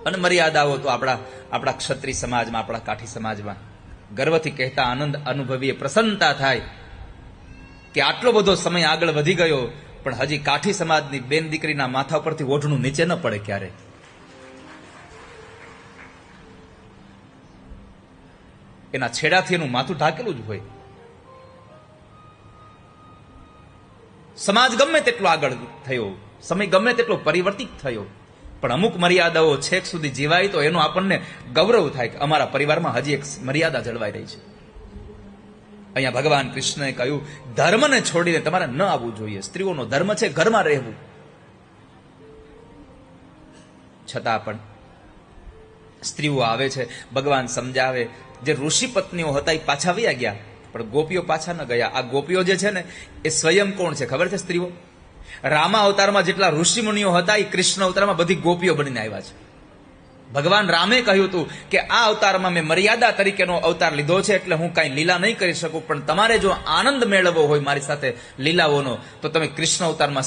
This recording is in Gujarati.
અને મર્યાદાઓ તો આપણા ક્ષત્રિય સમાજમાં, આપણા કાઠી સમાજમાં ગર્વથી કહેતા આનંદ અનુભવીએ, પ્રસન્નતા થાય કે આટલો બધો સમય આગળ વધી ગયો પણ હજી કાઠી સમાજની બેન દીકરીના માથા પરથી ઓઢણું નીચે ન પડે ક્યારે. એના છેડાથી એનું માથું ઢાકેલું જ હોય. સમાજ ગમે તેટલો આગળ થયો, સમય ગમે તેટલો પરિવર્તિત થયો, પણ અમુક મર્યાદાઓ છેક સુધી જીવાય તો એનો આપણને ગૌરવ થાય કે અમારા પરિવારમાં હજી એક મર્યાદા જળવાઈ રહી છે. અહીંયા ભગવાન કૃષ્ણએ કહ્યું ધર્મને છોડીને તમારે ન આવવું જોઈએ. સ્ત્રીઓનો ધર્મ છે ઘરમાં રહેવું. છતાં પણ સ્ત્રીઓ આવે છે, ભગવાન સમજાવે. જે ઋષિ પત્નીઓ હતા એ પાછા વયા ગયા, પણ ગોપીઓ પાછા ન ગયા. આ ગોપીઓ જે છે ને એ સ્વયં કોણ છે ખબર છે? સ્ત્રીઓ. રામા અવતારમાં જેટલા ઋષિ મુનિઓ હતા એ કૃષ્ણ અવતારમાં બધી ગોપીઓ બનીને આવ્યા છે. ભગવાન રામે કહ્યું હતું કે આ અવતારમાં મેં મર્યાદા તરીકેનો અવતાર લીધો છે, એટલે હું કાંઈ લીલા નહીં કરી શકું, પણ તમારે જો આનંદ મેળવવો હોય મારી સાથે લીલાઓનો તો તમે કૃષ્ણ અવતારમાં